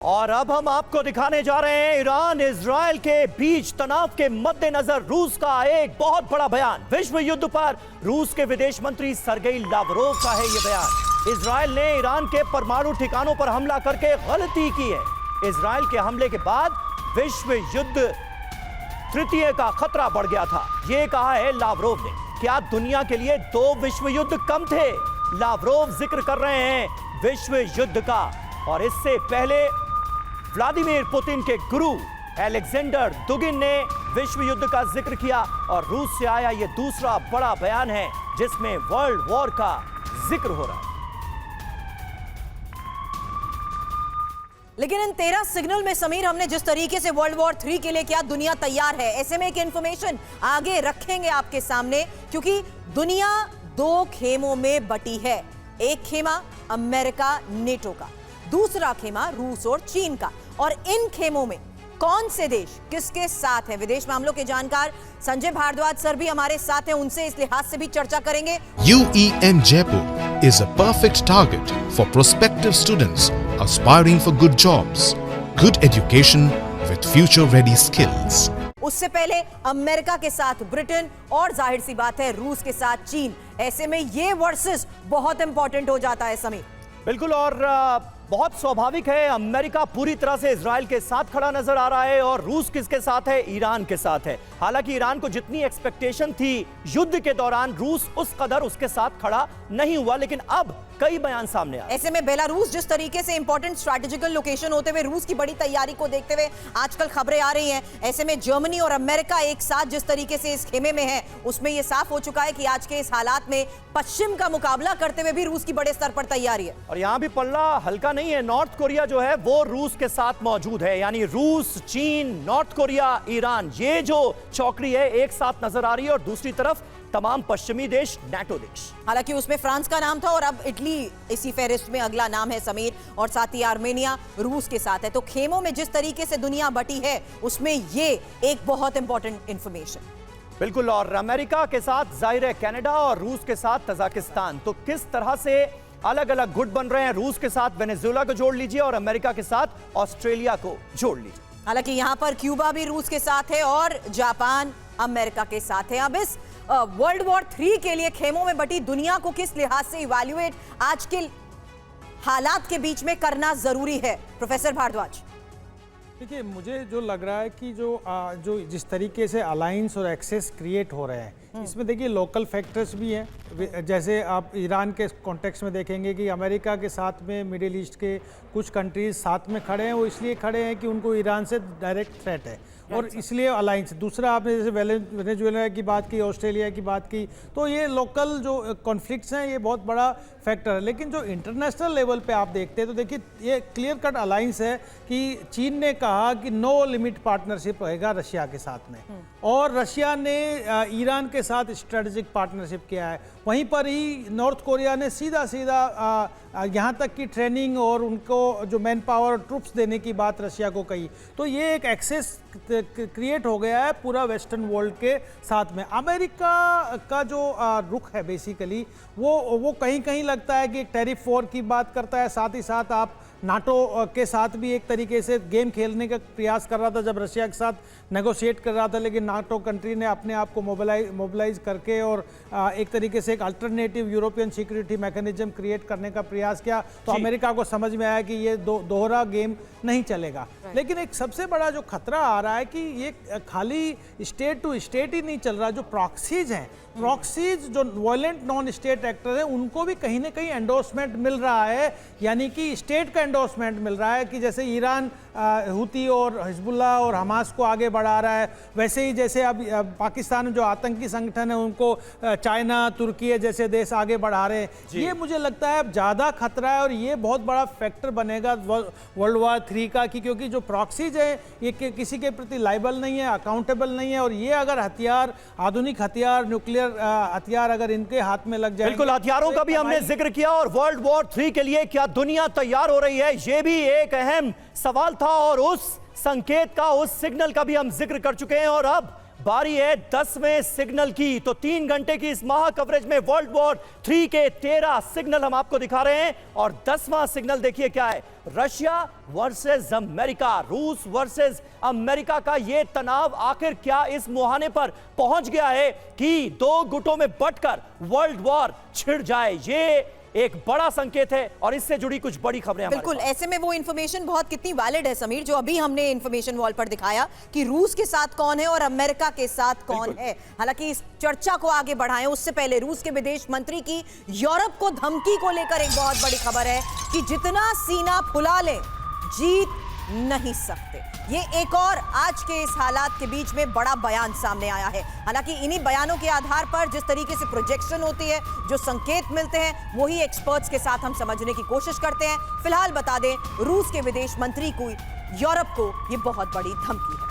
और अब हम आपको दिखाने जा रहे हैं ईरान इजराइल के बीच तनाव के मद्देनजर रूस का एक बहुत बड़ा बयान। विश्व युद्ध पर रूस के विदेश मंत्री सर्गेई लावरोव का है यह बयान। इजराइल ने ईरान के परमाणु ठिकानों पर हमला करके गलती की है। इजराइल के हमले के बाद विश्व युद्ध तृतीय का खतरा बढ़ गया था, यह कहा है लावरोव ने। क्या दुनिया के लिए दो विश्व युद्ध कम थे? लावरोव जिक्र कर रहे हैं विश्व युद्ध का। और इससे पहले व्लादिमीर पुतिन के गुरु अलेक्जेंडर दुगिन ने विश्व युद्ध का जिक्र किया और रूस से आया यह दूसरा बड़ा बयान है जिसमें वर्ल्ड वॉर का जिक्र हो रहा है। लेकिन इन 13 सिग्नल में समीर हमने जिस तरीके से वर्ल्ड वॉर 3 के लिए किया, दुनिया तैयार है। ऐसे में एक इंफॉर्मेशन आगे रखेंगे आपके सामने, क्योंकि दुनिया दो खेमों में बटी है। एक खेमा अमेरिका नेटो का, दूसरा खेमा रूस और चीन का। और इन खेमों में कौन से देश किसके साथ है, विदेश मामलों के जानकार संजय भारद्वाज सर भी हमारे साथ हैं, उनसे इस लिहाज से भी चर्चा करेंगे। UEM Jaipur is a perfect target for prospective students aspiring for good jobs, good education with future-ready skills. उससे पहले अमेरिका के साथ ब्रिटेन और जाहिर सी बात है रूस के साथ चीन। ऐसे में ये वर्सेस बहुत इंपॉर्टेंट हो जाता है समीर। बिल्कुल, और बहुत स्वाभाविक है। अमेरिका पूरी तरह से इजराइल के साथ खड़ा नजर आ रहा है और रूस किसके साथ है? ईरान के साथ है। हालांकि ईरान को जितनी एक्सपेक्टेशन थी युद्ध के दौरान, रूस उस कदर उसके साथ खड़ा नहीं हुआ, लेकिन अब कई बयान सामने आए। ऐसे में बेलारूस जिस तरीके से इंपॉर्टेंट स्ट्रैटेजिकल लोकेशन होते हुए रूस की बड़ी तैयारी को देखते हुए आजकल खबरें आ रही हैं। ऐसे में जर्मनी और अमेरिका एक साथ जिस तरीके से इस खेमे में है, उसमें यह साफ हो चुका है कि आज के इस हालात में पश्चिम का मुकाबला करते हुए भी रूस की बड़े स्तर पर तैयारी है। और यहां भी पल्ला हल्का नहीं है। नॉर्थ कोरिया जो है वो रूस के साथ मौजूद है, यानी रूस, चीन, नॉर्थ कोरिया, ईरान, ये जो चौकड़ी है एक साथ नजर आ रही है। और दूसरी तरफ तमाम पश्चिमी देश, नाटो देश। हालांकि उसमें फ्रांस का नाम था और अब इटली इसी फेहरिस्त में अगला नाम है समीर, और साथ ही आर्मेनिया रूस के साथ है। तो खेमों में जिस तरीके से दुनिया बटी है उसमें ये एक बहुत इंपॉर्टेंट इंफॉर्मेशन। बिल्कुल, और अमेरिका के साथ जाहिर है कनाडा और रूस के साथ तजाकिस्तान। तो किस तरह से अलग अलग गुट बन रहे हैं? रूस के साथ वेनेजुएला को जोड़ लीजिए और अमेरिका के साथ ऑस्ट्रेलिया को जोड़ लीजिए। हालांकि यहां पर क्यूबा भी रूस के साथ है और जापान अमेरिका के साथ है। अब इस वर्ल्ड वॉर 3 के लिए खेमों में बटी दुनिया को किस लिहाज से इवैल्यूएट आज के हालात के बीच में करना जरूरी है, प्रोफेसर भारद्वाज? देखिए, मुझे जो लग रहा है कि जो जिस तरीके से अलायंस और एक्सेस क्रिएट हो रहे हैं, इसमें देखिए लोकल फैक्टर्स भी हैं। जैसे आप ईरान के कॉन्टेक्स्ट में देखेंगे कि अमेरिका के साथ में मिडिल ईस्ट के कुछ कंट्रीज साथ में खड़े हैं। वो इसलिए खड़े हैं कि उनको ईरान से डायरेक्ट थ्रेट है और इसलिए अलायंस। दूसरा, आपने जैसे वेनेजुएला की बात की, ऑस्ट्रेलिया की बात की, तो ये लोकल जो कॉन्फ्लिक्ट्स हैं ये बहुत बड़ा फैक्टर है। लेकिन जो इंटरनेशनल लेवल पे आप देखते हैं तो देखिए ये क्लियर कट अलायंस है कि चीन ने कहा कि नो लिमिट पार्टनरशिप रहेगा रशिया के साथ में, और रशिया ने ईरान के साथ स्ट्रेटेजिक पार्टनरशिप किया है। वहीं पर ही नॉर्थ कोरिया ने सीधा यहाँ तक की ट्रेनिंग और उनको जो मैन पावर ट्रूप्स देने की बात रशिया को कही। तो ये एक एक्सेस क्रिएट हो गया है पूरा वेस्टर्न वर्ल्ड के साथ में। अमेरिका का जो रुख है बेसिकली वो कहीं कहीं लगता है कि एक टैरिफ वॉर की बात करता है। साथ ही साथ आप नाटो के साथ भी एक तरीके से गेम खेलने का प्रयास कर रहा था जब रशिया के साथ नेगोशिएट कर रहा था, लेकिन नाटो कंट्री ने अपने आप को मोबिलाइज करके और एक तरीके से एक alternative European security mechanism create करने का प्रयास किया। तो अमेरिका को समझ में आया कि ये दोहरा गेम नहीं चलेगा। लेकिन एक सबसे बड़ा जो खतरा आ रहा है कि ये खाली स्टेट टू स्टेट ही नहीं चल रहा। जो प्रॉक्सीज हैं, प्रॉक्सीज जो वायलेंट नॉन स्टेट एक्टर हैं, उनको भी कहीं ना कहीं एंडोर्समेंट मिल रहा है, यानी कि स्टेट का एंडोर्समेंट मिल रहा है। कि जैसे ईरान हुती और हिजबुल्लाह और हमास को आगे बढ़ा रहा है, वैसे ही जैसे अब पाकिस्तान में जो आतंकी संगठन है उनको चाइना, तुर्की जैसे देश आगे बढ़ा रहे हैं। ये मुझे लगता है अब ज़्यादा खतरा है और ये बहुत बड़ा फैक्टर बनेगा वर्ल्ड वॉर 3 का, क्योंकि जो प्रॉक्सीज है ये किसी के प्रति लाइबल नहीं है, अकाउंटेबल नहीं है। और ये अगर हथियार, आधुनिक हथियार, न्यूक्लियर हथियार अगर इनके हाथ में लग जाए, बिल्कुल, हथियारों का भी हमने जिक्र किया। और वर्ल्ड वॉर 3 के लिए क्या दुनिया तैयार हो रही है, ये भी एक अहम सवाल था और उस संकेत का, उस सिग्नल का भी हम जिक्र कर चुके हैं। और अब बारी है 10वें सिग्नल की। तो 3 घंटे की इस महा कवरेज में वर्ल्ड वॉर 3 के 13 सिग्नल हम आपको दिखा रहे हैं और 10वां सिग्नल देखिए क्या है। रशिया वर्सेस अमेरिका, रूस वर्सेस अमेरिका का यह तनाव आखिर क्या इस मुहाने पर पहुंच गया है कि 2 गुटों में बंटकर वर्ल्ड वॉर छिड़ जाए। ये एक बड़ा संकेत है और इससे जुड़ी कुछ बड़ी खबरें हमारे बिल्कुल, ऐसे में वो इंफॉर्मेशन बहुत कितनी वैलिड है समीर, जो अभी हमने इंफॉर्मेशन वॉल पर दिखाया कि रूस के साथ कौन है और अमेरिका के साथ कौन है। हालांकि इस चर्चा को आगे बढ़ाएं उससे पहले रूस के विदेश मंत्री की यूरोप को धमकी को लेकर एक बहुत बड़ी खबर है कि जितना सीना फुला ले जीत नहीं सकते। ये एक और आज के इस हालात के बीच में बड़ा बयान सामने आया है। हालांकि इन्हीं बयानों के आधार पर जिस तरीके से प्रोजेक्शन होती है, जो संकेत मिलते हैं, वही एक्सपर्ट्स के साथ हम समझने की कोशिश करते हैं। फिलहाल बता दें, रूस के विदेश मंत्री को यूरोप को ये बहुत बड़ी धमकी है।